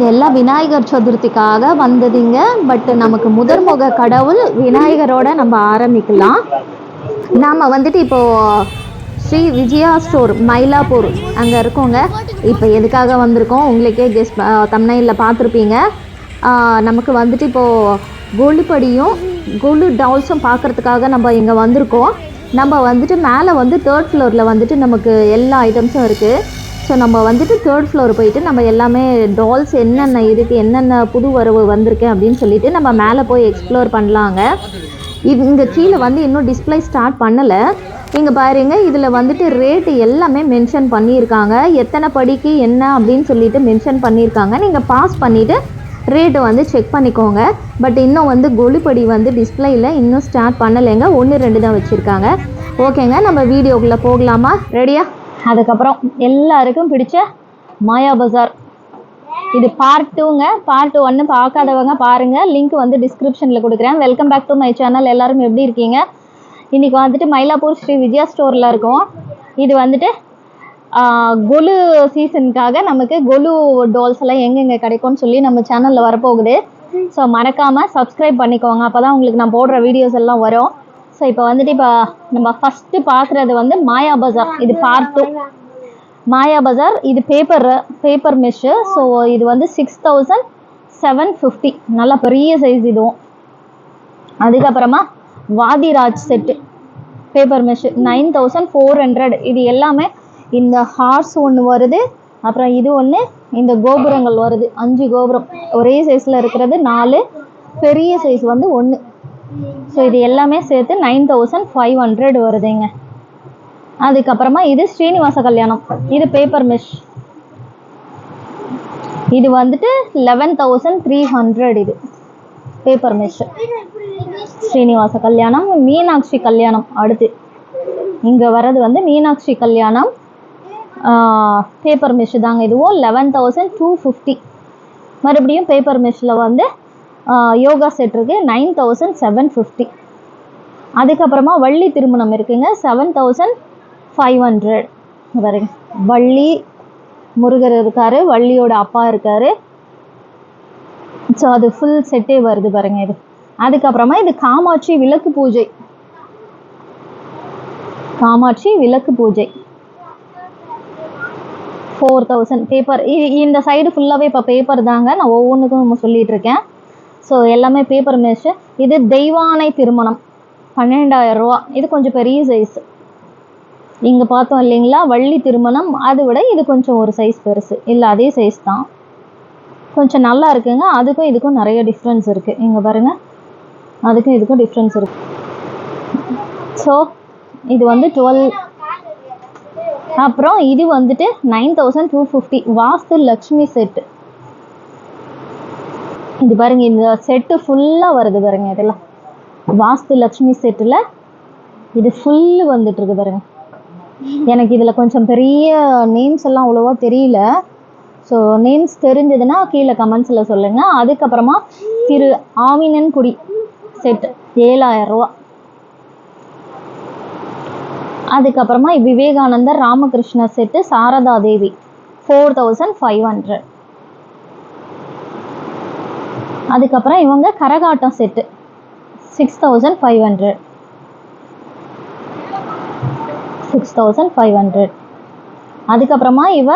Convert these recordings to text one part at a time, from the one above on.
இதெல்லாம் விநாயகர் சதுர்த்திக்காக வந்ததுங்க. பட் நமக்கு முதற்முக கடவுள் விநாயகரோட நம்ம ஆரம்பிக்கலாம். நாம் வந்துட்டு இப்போது ஸ்ரீ விஜயா ஸ்டோர் மயிலாப்பூர் அங்கே இருக்கோங்க. இப்போ எதுக்காக வந்திருக்கோம் உங்களுக்கே கெஸ் தம்ப்நெயில்ல பார்த்துருப்பீங்க. நமக்கு வந்துட்டு இப்போது கொலுப்படியும் கொலு டால்ஸும் பார்க்குறதுக்காக நம்ம இங்கே வந்திருக்கோம். நம்ம வந்துட்டு மேலே வந்து 3rd ஃப்ளோரில் வந்துட்டு நமக்கு எல்லா ஐட்டம்ஸும் இருக்குது. ஸோ நம்ம வந்துட்டு 3rd ஃப்ளோர் போயிட்டு நம்ம எல்லாமே டால்ஸ் என்னென்ன இருக்குது, என்னென்ன புது வரவு வந்திருக்கு அப்படின்னு சொல்லிட்டு நம்ம மேலே போய் எக்ஸ்ப்ளோர் பண்ணலாங்க. இங்கே கீழே வந்து இன்னும் டிஸ்பிளே ஸ்டார்ட் பண்ணலை. இங்கே பாருங்க, இதில் வந்துட்டு ரேட்டு எல்லாமே மென்ஷன் பண்ணியிருக்காங்க. எத்தனை படிக்கு என்ன அப்படின்னு சொல்லிட்டு மென்ஷன் பண்ணியிருக்காங்க. நீங்கள் பாஸ் பண்ணிவிட்டு ரேட்டு வந்து செக் பண்ணிக்கோங்க. பட் இன்னும் வந்து கொலுப்படி வந்து டிஸ்பிளேயில் இன்னும் ஸ்டார்ட் பண்ணலைங்க. 1-2 தான் வச்சுருக்காங்க. ஓகேங்க, நம்ம வீடியோக்குள்ளே போகலாமா? ரெடியா? அதுக்கப்புறம் எல்லாருக்கும் பிடிச்ச மாயா பஜார். இது பார்ட் 2ங்க. பார்ட் 1 பார்க்காதவங்க பாருங்கள். லிங்க் வந்து டிஸ்கிரிப்ஷனில் கொடுக்குறேன். Welcome back to my channel. எல்லோரும் எப்படி இருக்கீங்க? இன்றைக்கி வந்துட்டு மயிலாப்பூர் ஸ்ரீ விஜயா ஸ்டோரில் இருக்கோம். இது வந்துட்டு கொலு சீசனுக்காக நமக்கு கொலு டால்ஸ் எல்லாம் எங்கெங்கே கிடைக்கும்னு சொல்லி நம்ம சேனலில் வரப்போகுது. ஸோ மறக்காமல் சப்ஸ்கிரைப் பண்ணிக்கோங்க. அப்போ தான் உங்களுக்கு நான் போடுற வீடியோஸ் எல்லாம் வரும். ஸோ இப்போ வந்துட்டு இப்போ நம்ம ஃபஸ்ட்டு பார்க்குறது வந்து மாயா பஜார். இது பார்ட் 2 மாயா பஜார். இது பேப்பர் மெஷ்ஷு. ஸோ இது வந்து 6750. நல்லா பெரிய சைஸ் இதுவும். அதுக்கப்புறமா வாதிராஜ் செட்டு பேப்பர் மெஷ்ஷு 9400. இது எல்லாமே இந்த ஹார்ஸ் ஒன்று வருது, அப்புறம் இது ஒன்று, இந்த கோபுரங்கள் வருது 5 கோபுரம் ஒரே சைஸில் இருக்கிறது 4, பெரிய சைஸ் வந்து 1. ஸோ இது எல்லாமே சேர்த்து 9500 வருதுங்க. அதுக்கப்புறமா இது ஸ்ரீனிவாச கல்யாணம். இது பேப்பர் மெஷ். இது வந்துட்டு 11300. இது பேப்பர் மெஷ். ஸ்ரீனிவாச கல்யாணம், மீனாட்சி கல்யாணம். அடுத்து இங்கே வர்றது வந்து மீனாட்சி கல்யாணம் பேப்பர் மெஷ் தாங்க. இதுவும் 11250. மறுபடியும் பேப்பர் மெஷ்ஷில் வந்து யோகா செட் இருக்குது 9750. அதுக்கப்புறமா வள்ளி திருமணம் இருக்குங்க 7500. பாருங்க, வள்ளி முருகர் இருக்கார், வள்ளியோட அப்பா இருக்கார். ஸோ அது ஃபுல் செட்டே வருது பாருங்க இது. அதுக்கப்புறமா இது காமாட்சி விளக்கு பூஜை. காமாட்சி விளக்கு பூஜை 4000 பேப்பர். இந்த சைடு ஃபுல்லாகவே இப்போ பேப்பர் தாங்க. நான் ஒவ்வொன்றுக்கும் சொல்லிகிட்டு இருக்கேன். ஸோ எல்லாமே பேப்பர் மெஷ். இது தெய்வானை திருமணம் 12000 ரூபா. இது கொஞ்சம் பெரிய சைஸ். இங்கே பார்த்தோம் இல்லைங்களா வள்ளி திருமணம், அதை விட இது கொஞ்சம் ஒரு சைஸ் பெருசு. இல்லை அதே சைஸ் தான், கொஞ்சம் நல்லா இருக்குங்க. அதுக்கும் இதுக்கும் நிறைய டிஃப்ரென்ஸ் இருக்குது. இங்கே பாருங்கள், அதுக்கும் இதுக்கும் டிஃப்ரென்ஸ் இருக்குது. ஸோ இது வந்து 12. அப்புறம் இது வந்துட்டு 9250 வாஸ்து லக்ஷ்மி செட்டு. இது பாருங்க, இந்த செட்டு ஃபுல்லாக வருது பாருங்க. இதெல்லாம் வாஸ்து லக்ஷ்மி செட்டில் இது ஃபுல்லு வந்துட்டு இருக்கு பாருங்க. எனக்கு இதில் கொஞ்சம் பெரிய நேம்ஸ் எல்லாம் அவ்வளோவா தெரியல. ஸோ நேம்ஸ் தெரிஞ்சதுன்னா கீழே கமெண்ட்ஸில் சொல்லுங்கள். அதுக்கப்புறமா திரு ஆவினன்குடி செட்டு 7000 ரூபா. அதுக்கப்புறமா விவேகானந்தர் ராமகிருஷ்ணர் செட்டு சாரதா தேவி 4500. அதுக்கப்புறம் இவங்க கரகாட்டம் செட்டு 6500. 6500. அதுக்கப்புறமா இவ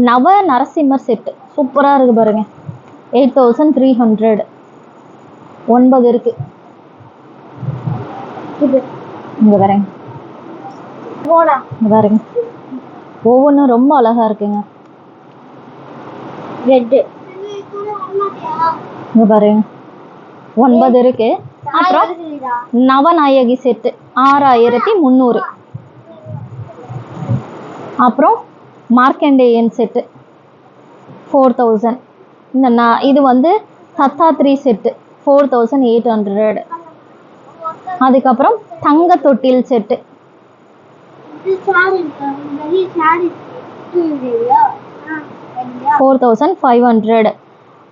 நவ நரசிம்மர் செட்டு சூப்பராக இருக்குது பாருங்க 8300. 9 இருக்கு. இங்கே வரேங்க பாருங்க, ஒவ்வொன்றும் ரொம்ப அழகா இருக்குங்க. ரெட்டு இங்க பாருங்க 9 இருக்கு. அப்புறம் நவநாயகி செட்டு 6300. அப்புறம் மார்க்கண்டேயன் செட்டு 4000. இது வந்து தத்தாத்ரி செட்டு 4800. அதுக்கப்புறம் தங்க தொட்டில் செட்டு 4500.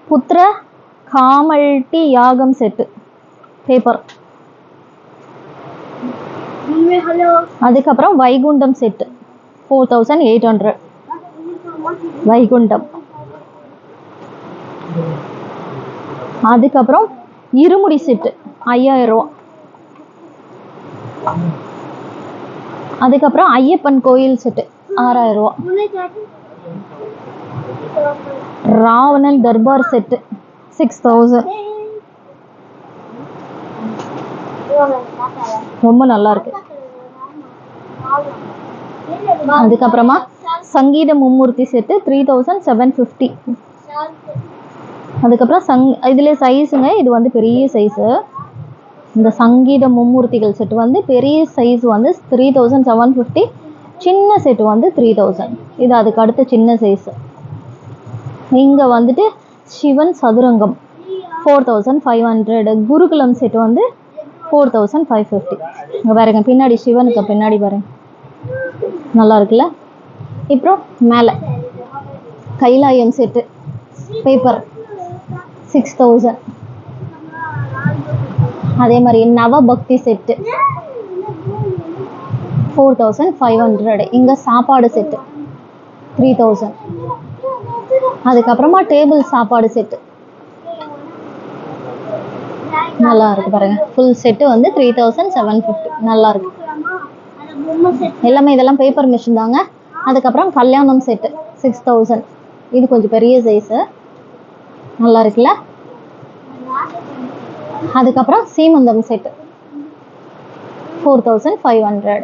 புத்திர காமல்டி யாகம் செட்டு பேப்பர். அதுக்கப்புறம் வைகுண்டம் செட்டு 4800. வைகுண்டம். அதுக்கப்புறம் இருமுடி செட்டு 5000 ரூபா. அதுக்கப்புறம் ஐயப்பன் கோயில் செட்டு 6000 ரூபா. ராவணன் தர்பார் செட்டு 6000. ரொம்ப நல்லா இருக்கு. அதுக்கப்புறமா சங்கீத மும்மூர்த்தி செட்டு 3750. அதுக்கப்புறம் இதுல சைஸுங்க, இது வந்து பெரிய சைஸு. இந்த சங்கீத மும்மூர்த்திகள் செட்டு வந்து பெரிய சைஸ் வந்து 3750, சின்ன செட்டு வந்து 3000. இது அதுக்கு அடுத்த சின்ன சைஸு. இங்கே வந்துட்டு சிவன் சதுரங்கம் 4500. குருகுலம் செட்டு வந்து 4550. இங்கே பாருங்க, பின்னாடி சிவனுக்கு பின்னாடி பாருங்க, நல்லா இருக்குல்ல. இப்போ மேலே கைலாயம் செட்டு பேப்பர் 6000. அதே மாதிரி நவபக்தி செட்டு 4500. இங்கே சாப்பாடு செட்டு 3000. அதுக்கப்புறமா டேபிள் சாப்பாடு செட்டு நல்லா இருக்கு பாருங்க. ஃபுல் செட்டு வந்து 3750. நல்லா இருக்கு எல்லாமே. இதெல்லாம் பேப்பர் மிஷின் தாங்க. அதுக்கப்புறம் கல்யாணம் செட்டு 6000. இது கொஞ்சம் பெரிய சைஸு, நல்லா இருக்குல்ல. அதுக்கப்புறம் சீமந்தம் செட்டு 4500.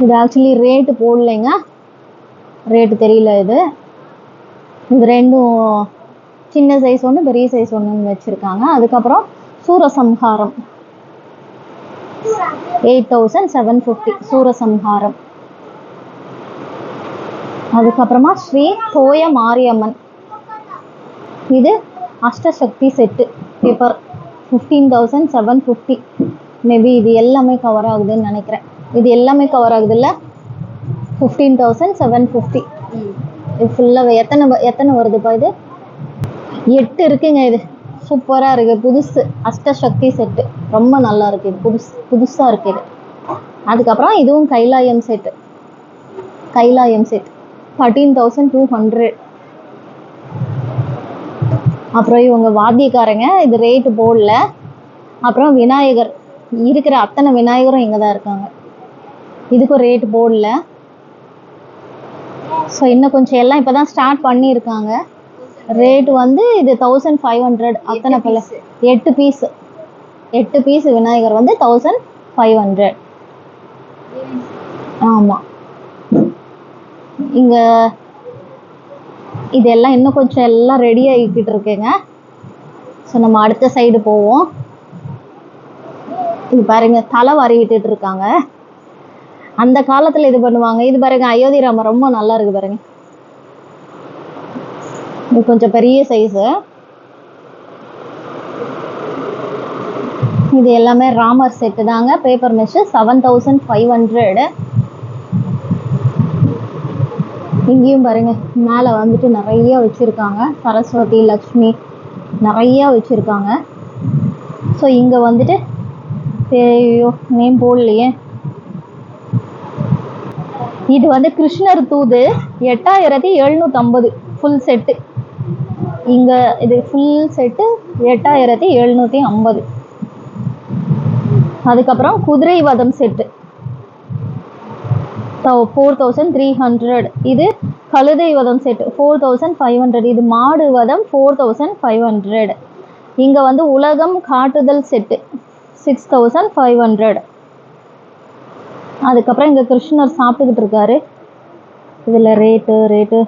இது ஆக்சுவலி ரேட்டு போடலைங்க, ரேட்டு தெரியல. இது ரெண்டும் சின்ன சைஸ் ஒன்று, பெரிய சைஸ் ஒன்றுன்னு வச்சுருக்காங்க. அதுக்கப்புறம் சூரசம்ஹாரம் 8750. சூரசம்ஹாரம். அதுக்கப்புறமா ஸ்ரீ தோய மாரியம்மன், இது அஷ்டசக்தி செட்டு பேப்பர் 15750. மேபி இது எல்லாமே கவர் ஆகுதுன்னு நினைக்கிறேன். இது எல்லாமே கவர் ஆகுது இல்லை? 15750. இது ஃபுல்லாக எத்தனை வருதுப்பா? இது 8 இருக்குங்க. இது சூப்பராக இருக்குது, புதுசு. அஷ்டசக்தி செட்டு ரொம்ப நல்லா இருக்குது. இது புதுசாக இருக்குது இது. அதுக்கப்புறம் இதுவும் கைலாயம் செட்டு, கைலாயம் செட் 13200. அப்புறம் இவங்க வாத்தியக்காரங்க, இது ரேட்டு போடல. அப்புறம் விநாயகர், இருக்கிற அத்தனை விநாயகரும் இங்கே தான் இருக்காங்க. இதுக்கும் ரேட்டு போடல. ஸோ இன்னும் கொஞ்சம் எல்லாம் இப்போ தான் ஸ்டார்ட் பண்ணியிருக்காங்க. ரேட்டு வந்து இது 1500. அத்தனை பல 8 பீஸ் விநாயகர் வந்து 1500. ஆமாம். இங்கே இதெல்லாம் இன்னும் கொஞ்சம் எல்லாம் ரெடி ஆகிக்கிட்டு இருக்குங்க. ஸோ நம்ம அடுத்த சைடு போவோம். இது பாருங்க, தலை வாரி விட்டுட்டு இருக்காங்க. அந்த காலத்தில் இது பண்ணுவாங்க. இது பாருங்க, அயோத்தி ராமர் ரொம்ப நல்லா இருக்கு பாருங்க. இது கொஞ்சம் பெரிய சைஸு. இது எல்லாமே ராமர் செட்டு தாங்க. Paper mesh 7500. இங்கேயும் பாருங்க, மேலே வந்துட்டு நிறைய வச்சுருக்காங்க. சரஸ்வதி, லக்ஷ்மி நிறையா வச்சுருக்காங்க. ஸோ இங்கே வந்துட்டு நேம் போடலையே. இது வந்து கிருஷ்ணர் தூது 8750 ஃபுல் செட்டு. இங்கே இது ஃபுல் செட்டு 8750. அதுக்கப்புறம் குதிரை வதம் செட்டு 4300. இது கழுதை வதம் செட்டு 4500. இது மாடு வதம் 4500. இங்கே வந்து உலகம் காட்டுதல் செட்டு 6500. அதுக்கப்புறம் இங்கே கிருஷ்ணர் சாப்பிட்டுக்கிட்டு இருக்காரு. இதில் ரேட்டு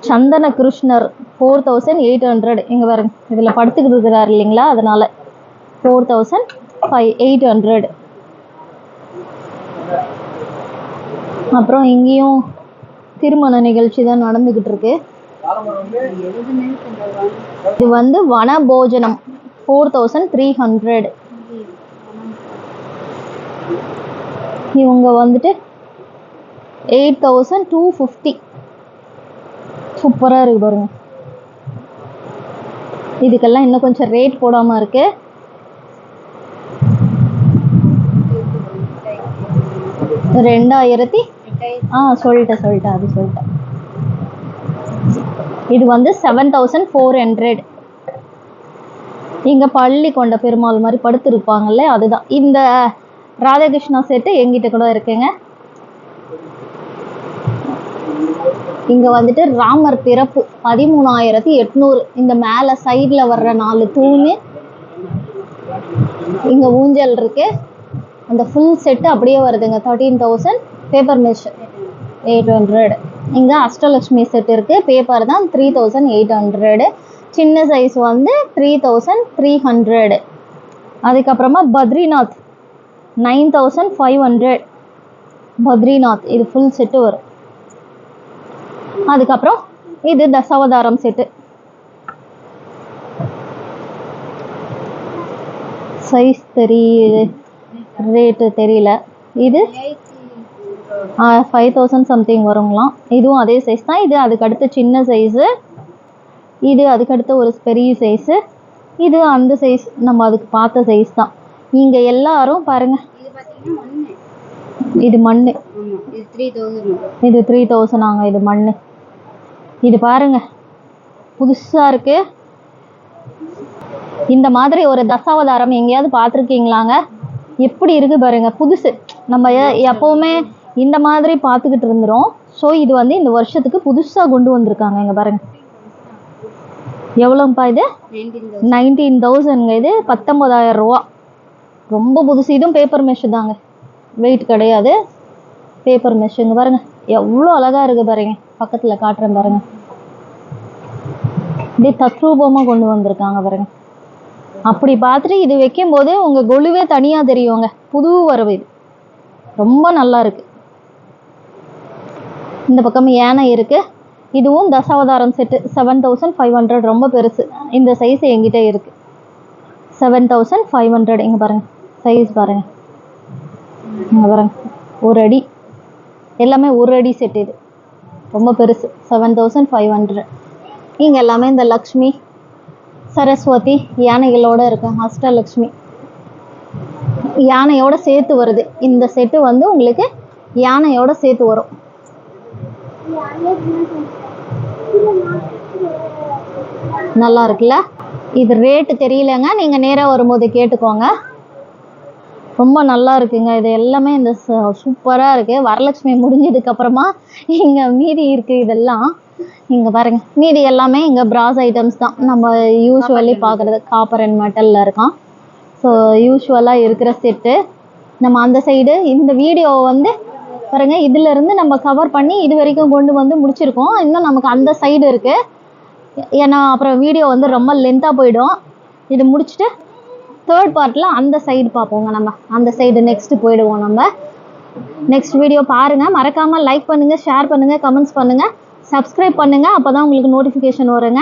சந்தன கிருஷ்ணர் 4800. இங்கே பாருங்க, இதில் படுத்துக்கிட்டு இருக்கிறாரு இல்லைங்களா, அதனால் 4800. அப்புறம் இங்கேயும் திருமண நிகழ்ச்சி தான் நடந்துக்கிட்டு இருக்கு. இது வந்து வனபோஜனம் 4300. இவங்க வந்துட்டு 8250. சூப்பராக இருக்கு பாருங்க. இதுக்கெல்லாம் இன்னும் கொஞ்சம் ரேட் போடாமல் இருக்கு. சொல்லிட்டேன். அது சொல்லிட்டேன். இது வந்து 7400. இங்கே பள்ளி கொண்ட பெருமாள் மாதிரி படுத்துருப்பாங்கல்ல, அதுதான். இந்த ராதாகிருஷ்ணா செட்டு எங்கிட்ட கூட இருக்குங்க. இங்கே வந்துட்டு ராமர் பிறப்பு 13800. இந்த மேலே சைடில் வர்ற 4 தூணு, இங்கே ஊஞ்சல் இருக்கு. அந்த ஃபுல் செட்டு அப்படியே வருதுங்க 13000. Paper mesh 800. இங்கே அஷ்டலட்சுமி செட் இருக்குது, பேப்பர் தான் 3800. சின்ன சைஸ் வந்து 3300. அதுக்கப்புறமா பத்ரிநாத் 9500. பத்ரிநாத் இது ஃபுல் செட்டு வரும். அதுக்கப்புறம் இது தசாவதாரம் செட்டு. சைஸ் ரேட்டு தெரியல. இது 5000 சம்திங் வருங்களாம். இதுவும் அதே சைஸ் தான். இது அதுக்கடுத்து சின்ன சைஸு, இது அதுக்கடுத்து ஒரு பெரிய சைஸு, இது அந்த சைஸ் நம்ம அதுக்கு பார்த்த சைஸ் தான். இங்கே எல்லாரும் பாருங்க, இது மண்ணு, இது 3000. இது மண்ணு. இது பாருங்க புதுசாக இருக்கு. இந்த மாதிரி ஒரு தசாவதாரம் எங்கேயாவது பார்த்துருக்கீங்களாங்க? எப்படி இருக்கு பாருங்க, புதுசு. நம்ம எப்போவுமே இந்த மாதிரி பார்த்துக்கிட்டு இருந்துரும். ஸோ இது வந்து இந்த வருஷத்துக்கு புதுசாக கொண்டு வந்திருக்காங்க. இங்கே பாருங்க எவ்வளோப்பா இது? 19000ங்க. இது 19000 ரூபா. ரொம்ப புதுசு. இதுவும் பேப்பர் மெஷ் தாங்க, வெயிட் கிடையாது, பேப்பர் மெஷ். இங்கே பாருங்க எவ்வளோ அழகாக இருக்குது பாருங்க. பக்கத்தில் காட்டுறேன் பாருங்க. இப்படி தத்ரூபமாக கொண்டு வந்திருக்காங்க பாருங்க. அப்படி பார்த்துட்டு இது வைக்கும்போது உங்கள் கொலுவே தனியாக தெரியுங்க. புது வரவு இது, ரொம்ப நல்லா இருக்கு. இந்த பக்கம் யானை இருக்கு. இதுவும் தசாவதாரம் செட்டு 7500. ரொம்ப பெருசு. இந்த சைஸ் எங்கிட்ட இருக்கு 7500. இங்கே பாருங்க சைஸ் பாருங்க. இங்கே பாருங்க 1 அடி, எல்லாமே 1 அடி செட். இது ரொம்ப பெருசு 7500. இங்கே எல்லாமே இந்த லக்ஷ்மி சரஸ்வதி யானைகளோட இருக்கு. அஷ்டலக்ஷ்மி யானையோட சேர்த்து வருது. இந்த செட்டு வந்து உங்களுக்கு யானையோட சேர்த்து வரும். நல்லா இருக்குல்ல? இது ரேட்டு தெரியலங்க, நீங்கள் நேராக வரும்போது கேட்டுக்கோங்க. ரொம்ப நல்லா இருக்குங்க. இது எல்லாமே இந்த சூப்பராக இருக்குது. வரலட்சுமி முடிஞ்சதுக்கப்புறமா இங்கே மீதி இருக்குது இதெல்லாம். இங்கே பாருங்க, மீதி எல்லாமே இங்கே பிராஸ் ஐட்டம்ஸ் தான். நம்ம யூஸ்வலி பார்க்குறது காப்பர் அண்ட் மெட்டலில் இருக்கான். ஸோ யூஸ்வலாக இருக்கிற செட்டு. நம்ம அந்த சைடு இந்த வீடியோவை வந்து பாருங்கள், இதிலேருந்து நம்ம கவர் பண்ணி இது வரைக்கும் கொண்டு வந்து முடிச்சிருக்கோம். இன்னும் நமக்கு அந்த சைடு இருக்குது. ஏன்னா அப்புறம் வீடியோ வந்து ரொம்ப லென்த்தாக போயிடும். இது முடிச்சுட்டு தேர்ட் பார்ட்டில் அந்த சைடு பார்ப்போங்க. நம்ம அந்த சைடு நெக்ஸ்ட்டு போயிடுவோம். நம்ம நெக்ஸ்ட் வீடியோ பாருங்கள். மறக்காமல் லைக் பண்ணுங்கள், ஷேர் பண்ணுங்கள், கமெண்ட்ஸ் பண்ணுங்கள், சப்ஸ்கிரைப் பண்ணுங்கள். அப்போ தான் உங்களுக்கு நோட்டிஃபிகேஷன் வருங்க.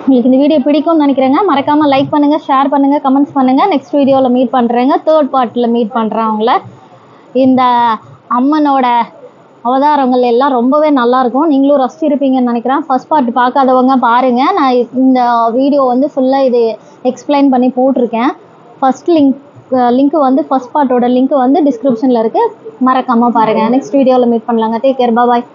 உங்களுக்கு இந்த வீடியோ பிடிக்கும்னு நினைக்கிறேங்க. மறக்காமல் லைக் பண்ணுங்கள், ஷேர் பண்ணுங்கள், கமெண்ட்ஸ் பண்ணுங்கள். நெக்ஸ்ட் வீடியோவில் மீட் பண்ணுறேங்க. தேர்ட் பார்ட்டில் மீட் பண்ணுறேன் அவங்கள. இந்த அம்மனோட அவதாரங்கள் எல்லாம் ரொம்பவே நல்லாயிருக்கும். நீங்களும் ரசிச்சிருப்பீங்கன்னு நினைக்கிறேன். ஃபஸ்ட் பார்ட் பார்க்காதவங்க பாருங்கள். நான் இந்த வீடியோ வந்து ஃபுல்லாக இது எக்ஸ்பிளைன் பண்ணி போட்டிருக்கேன். ஃபஸ்ட் லிங்க் வந்து ஃபஸ்ட் பார்ட்டோட லிங்க் வந்து டிஸ்கிரிப்ஷனில் இருக்குது. மறக்காமல் பாருங்கள். நெக்ஸ்ட் வீடியோவில் மீட் பண்ணலாங்க. டேக் கேர், பாய்.